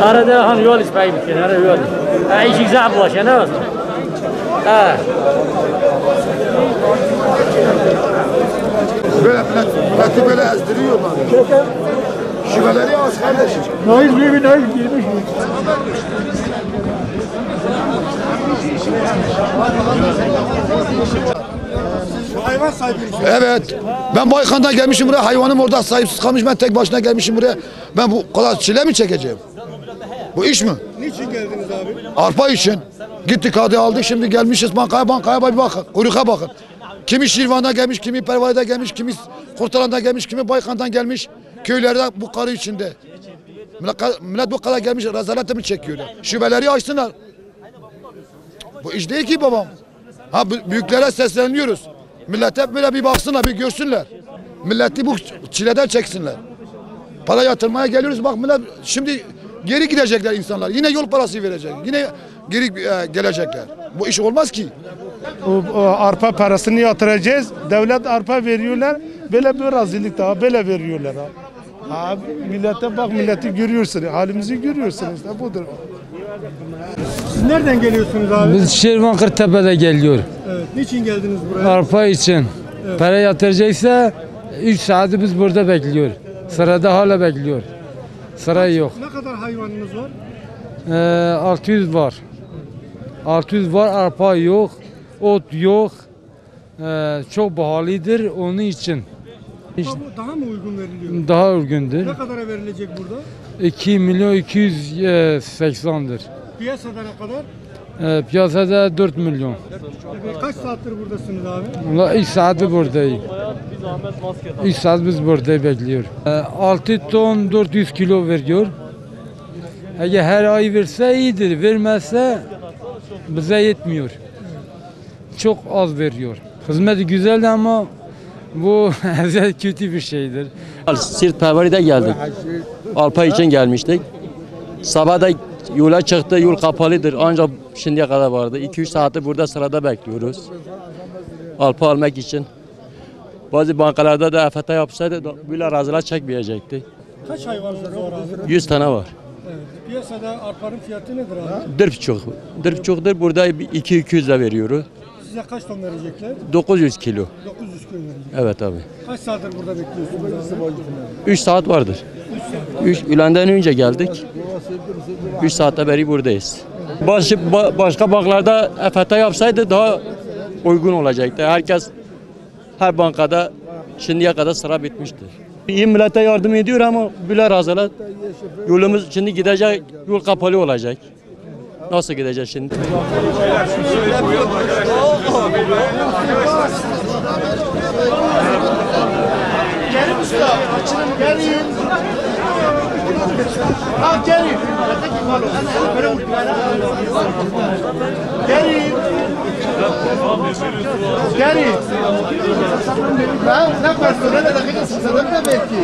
Arada han yol ispayi bitti, arada yol. İşi zaaf bulaşıyor, ne var? Böyle milleti böyle ezdiriyorlar. Şiveleri az kardeşim. Naiz bir naiz girmiş. Hayvan sahibiyim. Evet. Ben Baykan'dan gelmişim buraya. Hayvanım orada sahipsiz kalmış. Ben tek başına gelmişim buraya. Ben bu kadar çile mi çekeceğim? Bu iş mi? Niçin geldiniz abi? Arpa için. Gittik hadi aldık şimdi gelmişiz bankaya bir bakın. Kuyruğa bakın. Kimi Şirvan'dan gelmiş, kimi Pervali'den gelmiş, kimi Kurtalan'dan gelmiş, kimi Baykan'dan gelmiş. Köylerde bu karı içinde. Millet bu kadar gelmiş rezalete mi çekiyorlar? Şubeleri açsınlar. Bu iş değil ki babam. Ha büyüklere sesleniyoruz. Millet hep böyle bir baksınlar, bir görsünler. Milleti bu çileden çeksinler. Para yatırmaya geliyoruz bak millet şimdi geri gidecekler insanlar. Yine yol parası verecek. Yine geri gelecekler. Bu iş olmaz ki. O arpa parasını yatıracağız. Devlet arpa veriyorlar. Böyle bir razılık daha böyle veriyorlar. Abi millete bak milleti görüyorsun. Halimizi görüyorsun işte budur. Siz nereden geliyorsunuz abi? Biz Şirvan Kırtepe'de geliyor. Evet. Niçin geldiniz buraya? Arpa için. Evet. Para yatıracaksa 3 saati biz burada bekliyor. Sırada hala bekliyor. Sıra yok. Ne kadar hayvanınız var? 600 var. 600 var, arpa yok, ot yok. Çok pahalıdır onun için. Daha mı uygun veriliyor? Daha uygundur. Ne kadara verilecek burada? 2 milyon 280'dir. Piyasada ne kadar? Piyasada 4 milyon. Kaç saattir buradasınız abi? Ulan 3 saati buradayım. 3 saat biz burada bekliyor. 6 ton 400 kilo veriyor. Eğer her ay verse iyidir, vermezse bize yetmiyor. Çok az veriyor. Hizmeti güzel ama bu kötü bir şeydir. Sirt Pervari'de geldik. Arpa için gelmiştik. Sabah da yola çıktı, yol kapalıdır. Ancak şimdiye kadar vardı. 2-3 saati burada sırada bekliyoruz. Arpa almak için. Bazı bankalarda da EFT yapsaydı böyle razılar çekmeyecekti. Kaç hayvanınız var abi? 100 tane var. Evet. Piyasada arpanın fiyatı nedir abi? 4,5. 4,5'dur. Burada 200 de veriyoruz. Size kaç ton verecekler? 900 kilo. 900 kilo verecek. Evet abi. Kaç saattir burada bekliyorsunuz abi? 3 saat vardır. 3 Ülen'den önce geldik. 3 saatte beri buradayız. Başka banklarda EFT yapsaydı daha uygun olacaktı. Her bankada şimdiye kadar sıra bitmiştir. İyi millete yardım ediyor ama böyle razılar. Yolumuz şimdi gidecek, yol kapalı olacak. Nasıl gideceğiz şimdi? Gelin usta, açılın gelin. Ha gelin. Gelin. Gelin. Ha ne yapıyorsun? Ne dakika sıkıntı belki.